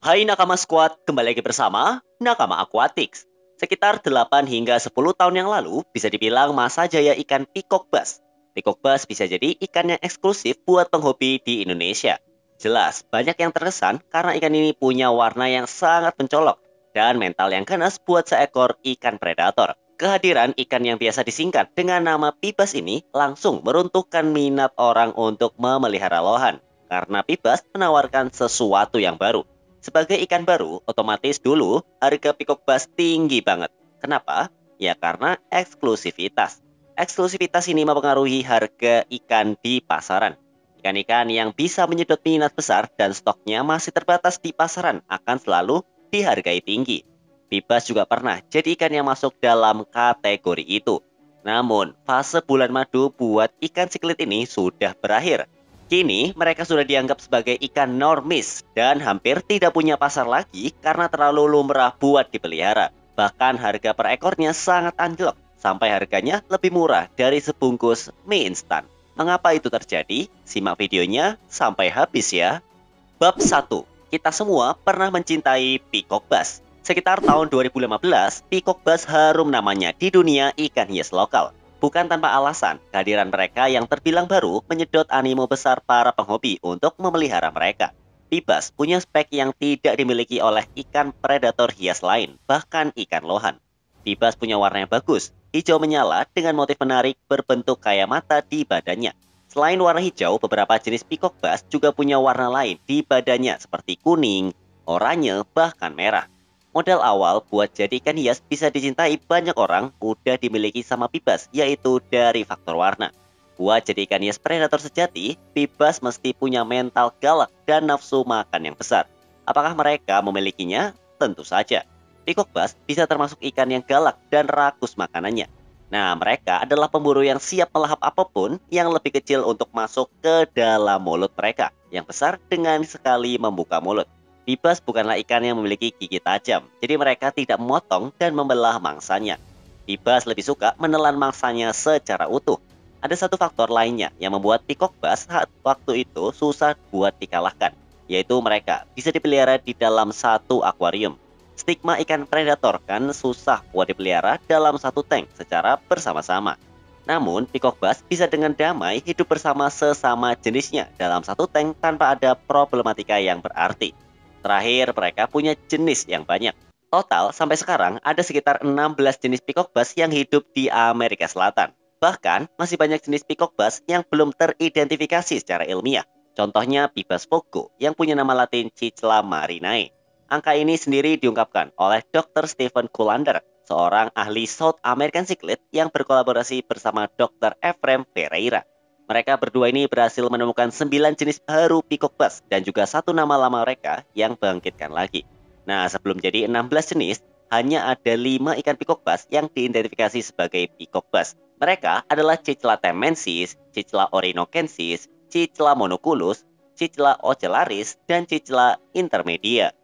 Hai Nakama Squad, kembali lagi bersama Nakama Aquatics. Sekitar 8 hingga 10 tahun yang lalu, bisa dibilang masa jaya ikan peacock bass. Peacock bass bisa jadi ikan yang eksklusif buat penghobi di Indonesia. Jelas, banyak yang terkesan karena ikan ini punya warna yang sangat mencolok dan mental yang ganas buat seekor ikan predator. Kehadiran ikan yang biasa disingkat dengan nama pibas ini langsung meruntuhkan minat orang untuk memelihara lohan. Karena pibas menawarkan sesuatu yang baru. Sebagai ikan baru, otomatis dulu harga peacock bass tinggi banget. Kenapa? Ya karena eksklusivitas. Eksklusivitas ini mempengaruhi harga ikan di pasaran. Ikan-ikan yang bisa menyedot minat besar dan stoknya masih terbatas di pasaran akan selalu dihargai tinggi. Bibas juga pernah jadi ikan yang masuk dalam kategori itu. Namun, fase bulan madu buat ikan siklit ini sudah berakhir. Kini, mereka sudah dianggap sebagai ikan normis dan hampir tidak punya pasar lagi karena terlalu lumrah buat dipelihara. Bahkan harga per ekornya sangat anjlok, sampai harganya lebih murah dari sebungkus mie instan. Mengapa itu terjadi? Simak videonya sampai habis ya. Bab 1. Kita semua pernah mencintai peacock bass. Sekitar tahun 2015, peacock bass harum namanya di dunia ikan hias lokal. Bukan tanpa alasan, kehadiran mereka yang terbilang baru menyedot animo besar para penghobi untuk memelihara mereka. Pibas punya spek yang tidak dimiliki oleh ikan predator hias lain, bahkan ikan lohan. Pibas punya warna yang bagus, hijau menyala dengan motif menarik berbentuk kayak mata di badannya. Selain warna hijau, beberapa jenis peacock bass juga punya warna lain di badannya seperti kuning, oranye, bahkan merah. Modal awal buat jadi ikan hias bisa dicintai banyak orang udah dimiliki sama Pibas, yaitu dari faktor warna. Buat jadi ikan hias predator sejati, Pibas mesti punya mental galak dan nafsu makan yang besar. Apakah mereka memilikinya? Tentu saja. Peacock bass bisa termasuk ikan yang galak dan rakus makanannya. Nah, mereka adalah pemburu yang siap melahap apapun yang lebih kecil untuk masuk ke dalam mulut mereka, yang besar dengan sekali membuka mulut. Bibas bukanlah ikan yang memiliki gigi tajam, jadi mereka tidak memotong dan membelah mangsanya. Bibas lebih suka menelan mangsanya secara utuh. Ada satu faktor lainnya yang membuat peacock bass saat waktu itu susah buat dikalahkan, yaitu mereka bisa dipelihara di dalam satu akuarium. Stigma ikan predator kan susah buat dipelihara dalam satu tank secara bersama-sama. Namun, peacock bass bisa dengan damai hidup bersama sesama jenisnya dalam satu tank tanpa ada problematika yang berarti. Terakhir, mereka punya jenis yang banyak. Total, sampai sekarang ada sekitar 16 jenis peacock bass yang hidup di Amerika Selatan. Bahkan, masih banyak jenis peacock bass yang belum teridentifikasi secara ilmiah. Contohnya Pibas fogo yang punya nama latin Cicla marinae. Angka ini sendiri diungkapkan oleh Dr. Stephen Kullander, seorang ahli South American Cichlid yang berkolaborasi bersama Dr. Ephraim Pereira. Mereka berdua ini berhasil menemukan 9 jenis baru peacock bass dan juga satu nama lama mereka yang bangkitkan lagi. Nah, sebelum jadi 16 jenis, hanya ada 5 ikan peacock bass yang diidentifikasi sebagai peacock bass. Mereka adalah Cicla temensis, Cicla orinokensis, Cicla monoculus, Cicla ocellaris, dan Cicla intermedia.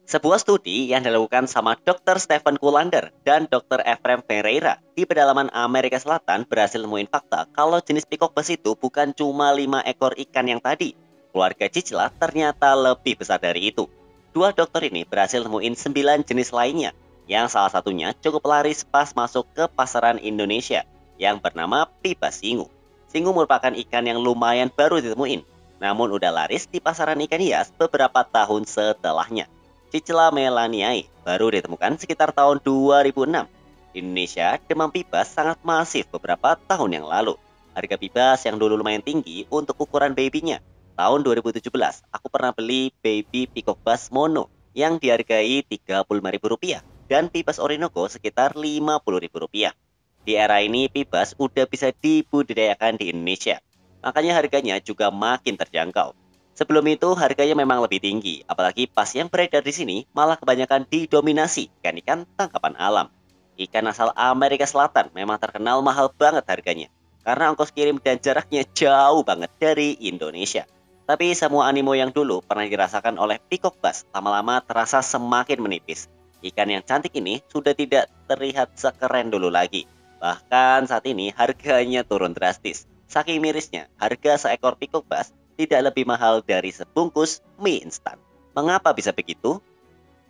Sebuah studi yang dilakukan sama Dr. Stephen Kullander dan Dr. Ephraim Pereira di pedalaman Amerika Selatan berhasil nemuin fakta kalau jenis peacock bass itu bukan cuma 5 ekor ikan yang tadi. Keluarga Cicla ternyata lebih besar dari itu. Dua dokter ini berhasil nemuin 9 jenis lainnya, yang salah satunya cukup laris pas masuk ke pasaran Indonesia, yang bernama Pibas singu. Singu merupakan ikan yang lumayan baru ditemuin, namun udah laris di pasaran ikan hias beberapa tahun setelahnya. Cicla melaniae baru ditemukan sekitar tahun 2006. Di Indonesia, demam pibas sangat masif beberapa tahun yang lalu. Harga pibas yang dulu lumayan tinggi untuk ukuran babynya. Tahun 2017, aku pernah beli baby peacock bass mono yang dihargai Rp35.000 dan pibas Orinoco sekitar Rp50.000. Di era ini, pibas udah bisa dibudidayakan di Indonesia. Makanya harganya juga makin terjangkau. Sebelum itu harganya memang lebih tinggi, apalagi pas yang beredar di sini malah kebanyakan didominasi ikan-ikan tangkapan alam. Ikan asal Amerika Selatan memang terkenal mahal banget harganya, karena ongkos kirim dan jaraknya jauh banget dari Indonesia. Tapi semua animo yang dulu pernah dirasakan oleh peacock bass lama-lama terasa semakin menipis. Ikan yang cantik ini sudah tidak terlihat sekeren dulu lagi. Bahkan saat ini harganya turun drastis. Saking mirisnya, harga seekor peacock bass tidak lebih mahal dari sebungkus mie instan. Mengapa bisa begitu?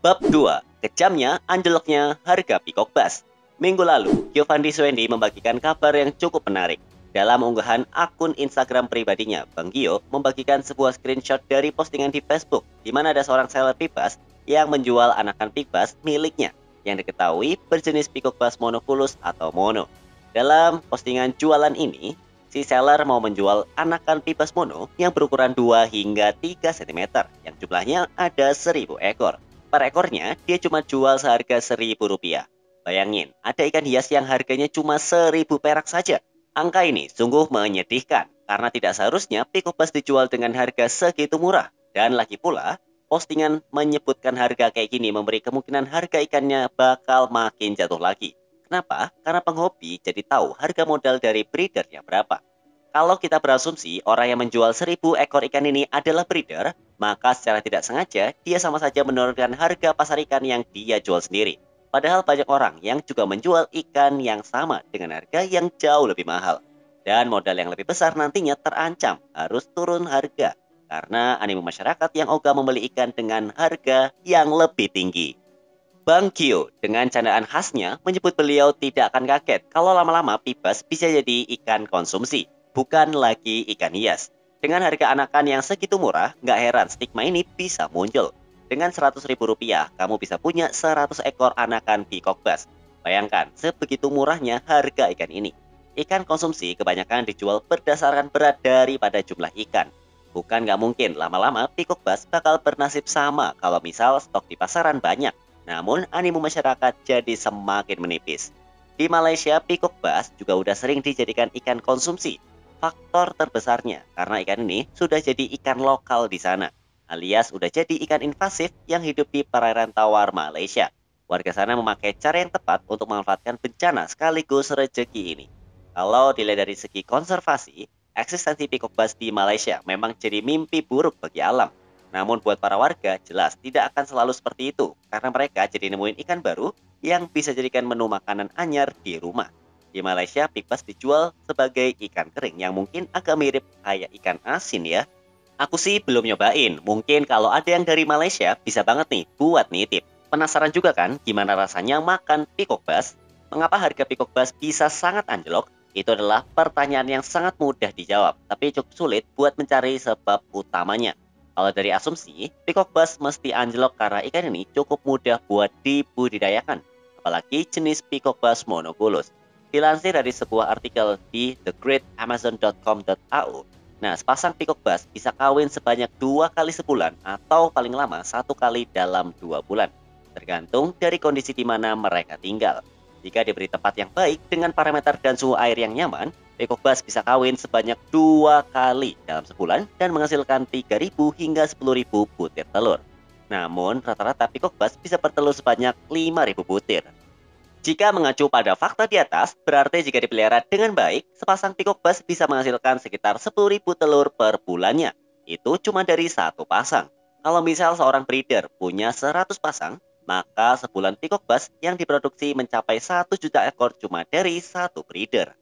Bab 2. Kejamnya anjloknya harga Peacock Bass. Minggu lalu, Giovanni Swendi membagikan kabar yang cukup menarik. Dalam unggahan akun Instagram pribadinya, Bang Gio membagikan sebuah screenshot dari postingan di Facebook, di mana ada seorang seller Peacock Bass yang menjual anakan Peacock Bass miliknya, yang diketahui berjenis Peacock Bass monoculus atau mono. Dalam postingan jualan ini, si seller mau menjual anakan Peacock Bass mono yang berukuran 2 hingga 3 cm, yang jumlahnya ada 1000 ekor. Per ekornya, dia cuma jual seharga Rp1.000. Bayangin, ada ikan hias yang harganya cuma 1.000 perak saja. Angka ini sungguh menyedihkan, karena tidak seharusnya Peacock Bass dijual dengan harga segitu murah. Dan lagi pula, postingan menyebutkan harga kayak gini memberi kemungkinan harga ikannya bakal makin jatuh lagi. Kenapa? Karena penghobi jadi tahu harga modal dari breedernya berapa. Kalau kita berasumsi orang yang menjual 1.000 ekor ikan ini adalah breeder, maka secara tidak sengaja dia sama saja menurunkan harga pasar ikan yang dia jual sendiri. Padahal banyak orang yang juga menjual ikan yang sama dengan harga yang jauh lebih mahal. Dan modal yang lebih besar nantinya terancam harus turun harga karena animo masyarakat yang ogah membeli ikan dengan harga yang lebih tinggi. Bang Gio dengan candaan khasnya menyebut beliau tidak akan kaget kalau lama-lama Pibas bisa jadi ikan konsumsi, bukan lagi ikan hias. Dengan harga anakan yang segitu murah, nggak heran stigma ini bisa muncul. Dengan Rp100.000, kamu bisa punya 100 ekor anakan Peacock Bass. Bayangkan, sebegitu murahnya harga ikan ini. Ikan konsumsi kebanyakan dijual berdasarkan berat daripada jumlah ikan. Bukan nggak mungkin lama-lama Peacock Bass bakal bernasib sama kalau misal stok di pasaran banyak. Namun, animo masyarakat jadi semakin menipis. Di Malaysia, Peacock Bass juga udah sering dijadikan ikan konsumsi. Faktor terbesarnya karena ikan ini sudah jadi ikan lokal di sana, alias udah jadi ikan invasif yang hidup di perairan tawar Malaysia. Warga sana memakai cara yang tepat untuk memanfaatkan bencana sekaligus rezeki ini. Kalau dilihat dari segi konservasi, eksistensi Peacock Bass di Malaysia memang jadi mimpi buruk bagi alam. Namun buat para warga jelas tidak akan selalu seperti itu karena mereka jadi nemuin ikan baru yang bisa jadikan menu makanan anyar di rumah. Di Malaysia, Peacock Bass dijual sebagai ikan kering yang mungkin agak mirip kayak ikan asin ya. Aku sih belum nyobain, mungkin kalau ada yang dari Malaysia bisa banget nih buat nitip. Penasaran juga kan gimana rasanya makan Peacock Bass? Mengapa harga Peacock Bass bisa sangat anjlok? Itu adalah pertanyaan yang sangat mudah dijawab, tapi cukup sulit buat mencari sebab utamanya. Kalau dari asumsi, Peacock Bass mesti anjlok karena ikan ini cukup mudah buat dibudidayakan, apalagi jenis Peacock Bass monoculus. Dilansir dari sebuah artikel di thegreatamazon.com.au, nah sepasang Peacock Bass bisa kawin sebanyak 2 kali sebulan atau paling lama 1 kali dalam 2 bulan, tergantung dari kondisi di mana mereka tinggal. Jika diberi tempat yang baik dengan parameter dan suhu air yang nyaman, Peacock Bass bisa kawin sebanyak 2 kali dalam sebulan dan menghasilkan 3.000 hingga 10.000 butir telur. Namun, rata-rata Peacock Bass bisa bertelur sebanyak 5.000 butir. Jika mengacu pada fakta di atas, berarti jika dipelihara dengan baik, sepasang Peacock Bass bisa menghasilkan sekitar 10.000 telur per bulannya. Itu cuma dari satu pasang. Kalau misal seorang breeder punya 100 pasang, maka sebulan Peacock Bass yang diproduksi mencapai 1 juta ekor cuma dari satu breeder.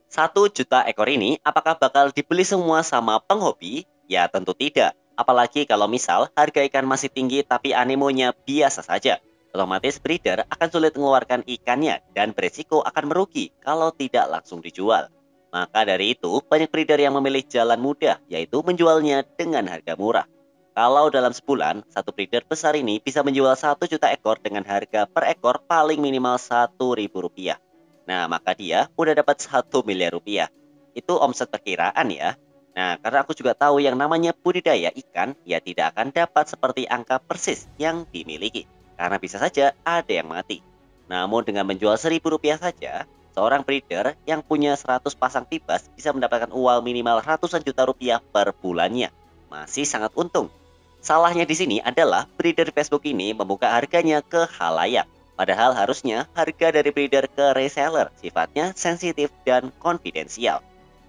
1 juta ekor ini apakah bakal dibeli semua sama penghobi? Ya tentu tidak. Apalagi kalau misal harga ikan masih tinggi tapi animonya biasa saja. Otomatis breeder akan sulit mengeluarkan ikannya dan beresiko akan merugi kalau tidak langsung dijual. Maka dari itu banyak breeder yang memilih jalan mudah, yaitu menjualnya dengan harga murah. Kalau dalam sebulan, satu breeder besar ini bisa menjual 1 juta ekor dengan harga per ekor paling minimal Rp1.000. Nah, maka dia udah dapat 1 miliar rupiah. Itu omset perkiraan ya. Nah, karena aku juga tahu yang namanya budidaya ikan, ya tidak akan dapat seperti angka persis yang dimiliki. Karena bisa saja ada yang mati. Namun dengan menjual Rp1.000 saja, seorang breeder yang punya 100 pasang Pibas bisa mendapatkan uang minimal ratusan juta rupiah per bulannya. Masih sangat untung. Salahnya di sini adalah breeder Facebook ini membuka harganya ke khalayak. Padahal harusnya harga dari breeder ke reseller sifatnya sensitif dan konfidensial.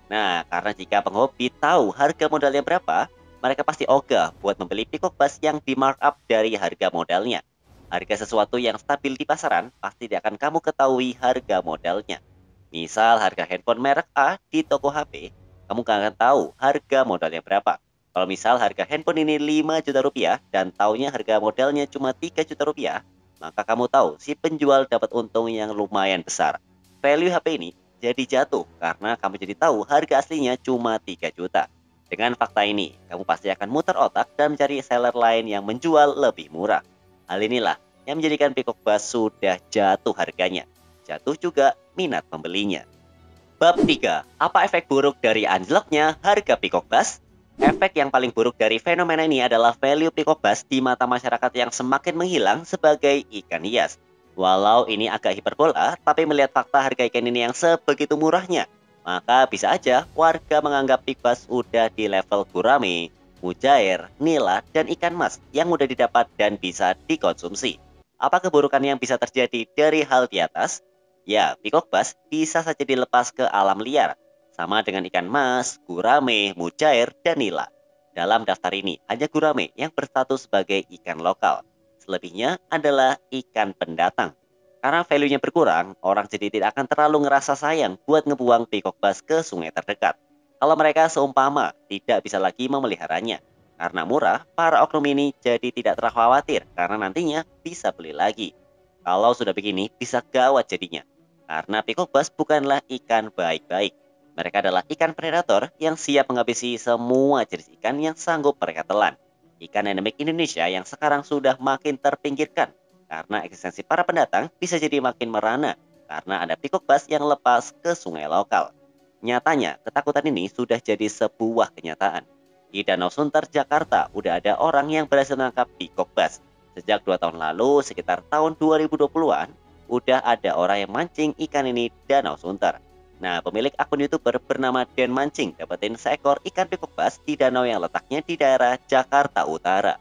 Nah, karena jika penghobi tahu harga modalnya berapa, mereka pasti ogah buat membeli Peacock Bass yang di markup dari harga modalnya. Harga sesuatu yang stabil di pasaran pasti tidak akan kamu ketahui harga modalnya. Misal harga handphone merek A di toko HP, kamu gak akan tahu harga modalnya berapa. Kalau misal harga handphone ini 5 juta rupiah dan taunya harga modelnya cuma 3 juta rupiah, maka kamu tahu si penjual dapat untung yang lumayan besar. Value HP ini jadi jatuh karena kamu jadi tahu harga aslinya cuma 3 juta. Dengan fakta ini, kamu pasti akan muter otak dan mencari seller lain yang menjual lebih murah. Hal inilah yang menjadikan Peacock Bass sudah jatuh harganya. Jatuh juga minat pembelinya. Bab 3. Apa efek buruk dari anjloknya harga Peacock Bass? Efek yang paling buruk dari fenomena ini adalah value Peacock Bass di mata masyarakat yang semakin menghilang sebagai ikan hias. Walau ini agak hiperbola, tapi melihat fakta harga ikan ini yang sebegitu murahnya, maka bisa aja warga menganggap Peacock Bass udah di level gurame, mujair, nila, dan ikan mas yang mudah didapat dan bisa dikonsumsi. Apa keburukan yang bisa terjadi dari hal di atas? Ya, Peacock Bass bisa saja dilepas ke alam liar, sama dengan ikan mas, gurame, mujair, dan nila. Dalam daftar ini, hanya gurame yang berstatus sebagai ikan lokal. Selebihnya adalah ikan pendatang. Karena value-nya berkurang, orang jadi tidak akan terlalu ngerasa sayang buat ngebuang Peacock Bass ke sungai terdekat. Kalau mereka seumpama tidak bisa lagi memeliharanya. Karena murah, para oknum ini jadi tidak terlalu khawatir karena nantinya bisa beli lagi. Kalau sudah begini, bisa gawat jadinya. Karena Peacock Bass bukanlah ikan baik-baik. Mereka adalah ikan predator yang siap menghabisi semua jenis ikan yang sanggup mereka telan. Ikan endemik Indonesia yang sekarang sudah makin terpinggirkan. Karena eksistensi para pendatang bisa jadi makin merana. Karena ada Peacock Bass yang lepas ke sungai lokal. Nyatanya, ketakutan ini sudah jadi sebuah kenyataan. Di Danau Sunter, Jakarta, udah ada orang yang berhasil menangkap Peacock Bass. Sejak 2 tahun lalu, sekitar tahun 2020-an, udah ada orang yang mancing ikan ini di Danau Sunter. Nah, pemilik akun YouTuber bernama Den Mancing dapetin seekor ikan Peacock Bass di danau yang letaknya di daerah Jakarta Utara.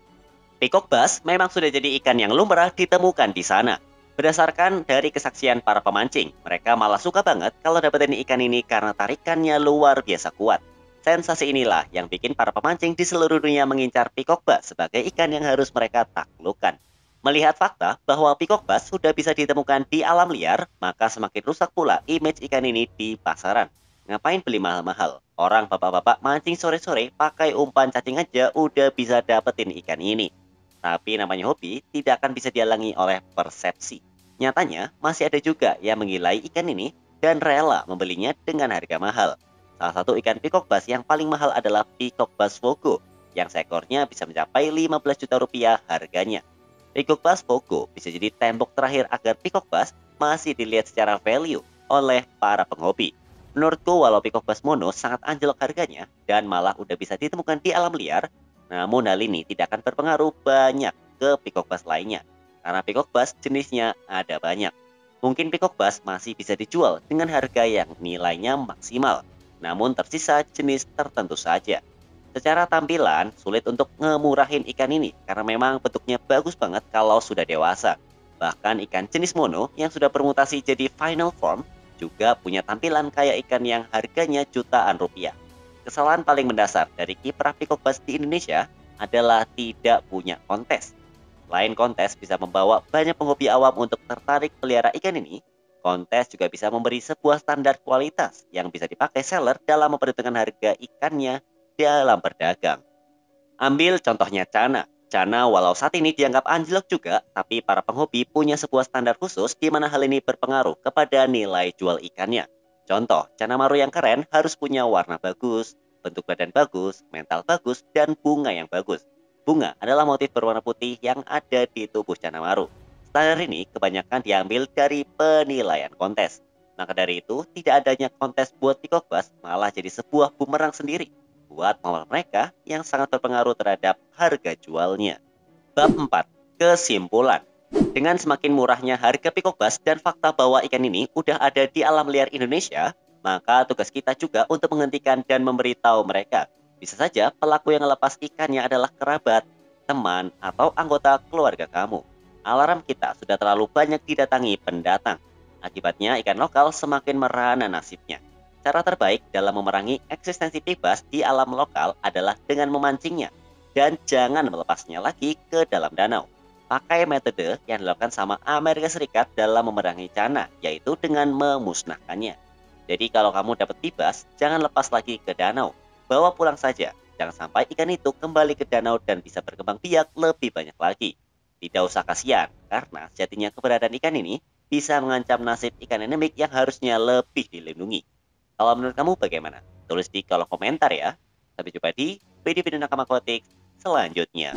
Peacock Bass memang sudah jadi ikan yang lumrah ditemukan di sana. Berdasarkan dari kesaksian para pemancing, mereka malah suka banget kalau dapetin ikan ini karena tarikannya luar biasa kuat. Sensasi inilah yang bikin para pemancing di seluruh dunia mengincar Peacock Bass sebagai ikan yang harus mereka taklukkan. Melihat fakta bahwa Peacock Bass sudah bisa ditemukan di alam liar, maka semakin rusak pula image ikan ini di pasaran. Ngapain beli mahal-mahal? Orang bapak-bapak mancing sore-sore pakai umpan cacing aja udah bisa dapetin ikan ini. Tapi namanya hobi tidak akan bisa dihalangi oleh persepsi. Nyatanya masih ada juga yang menggilai ikan ini dan rela membelinya dengan harga mahal. Salah satu ikan Peacock Bass yang paling mahal adalah Peacock Bass Fogo, yang seekornya bisa mencapai 15 juta rupiah harganya. Peacock Bass Fogo bisa jadi tembok terakhir agar Peacock Bass masih dilihat secara value oleh para penghobi. Menurutku walau Peacock Bass Mono sangat anjlok harganya dan malah udah bisa ditemukan di alam liar, namun hal ini tidak akan berpengaruh banyak ke Peacock Bass lainnya. Karena Peacock Bass jenisnya ada banyak. Mungkin Peacock Bass masih bisa dijual dengan harga yang nilainya maksimal, namun tersisa jenis tertentu saja. Secara tampilan, sulit untuk ngemurahin ikan ini karena memang bentuknya bagus banget kalau sudah dewasa. Bahkan ikan jenis mono yang sudah bermutasi jadi final form juga punya tampilan kayak ikan yang harganya jutaan rupiah. Kesalahan paling mendasar dari kiprah Peacock Bass di Indonesia adalah tidak punya kontes. Selain kontes bisa membawa banyak penghobi awam untuk tertarik pelihara ikan ini, kontes juga bisa memberi sebuah standar kualitas yang bisa dipakai seller dalam memperhitungkan harga ikannya dalam berdagang. Ambil contohnya Cana. Cana walau saat ini dianggap anjlok juga, tapi para penghobi punya sebuah standar khusus di mana hal ini berpengaruh kepada nilai jual ikannya. Contoh, Cana Maru yang keren harus punya warna bagus, bentuk badan bagus, mental bagus, dan bunga yang bagus. Bunga adalah motif berwarna putih yang ada di tubuh Cana Maru. Standar ini kebanyakan diambil dari penilaian kontes. Maka dari itu, tidak adanya kontes buat Peacock Bass malah jadi sebuah bumerang sendiri buat pengawal mereka yang sangat berpengaruh terhadap harga jualnya. Bab 4. Kesimpulan. Dengan semakin murahnya harga Peacock Bass dan fakta bahwa ikan ini udah ada di alam liar Indonesia, maka tugas kita juga untuk menghentikan dan memberitahu mereka. Bisa saja pelaku yang melepas ikannya adalah kerabat, teman, atau anggota keluarga kamu. Alarm kita sudah terlalu banyak didatangi pendatang. Akibatnya ikan lokal semakin merana nasibnya. Cara terbaik dalam memerangi eksistensi Peacock Bass di alam lokal adalah dengan memancingnya dan jangan melepasnya lagi ke dalam danau. Pakai metode yang dilakukan sama Amerika Serikat dalam memerangi Cana, yaitu dengan memusnahkannya. Jadi kalau kamu dapat Peacock Bass, jangan lepas lagi ke danau, bawa pulang saja. Jangan sampai ikan itu kembali ke danau dan bisa berkembang biak lebih banyak lagi. Tidak usah kasihan, karena sejatinya keberadaan ikan ini bisa mengancam nasib ikan endemik yang harusnya lebih dilindungi. Kalau menurut kamu bagaimana? Tulis di kolom komentar ya. Sampai jumpa di video-video Nakama Aquatics selanjutnya.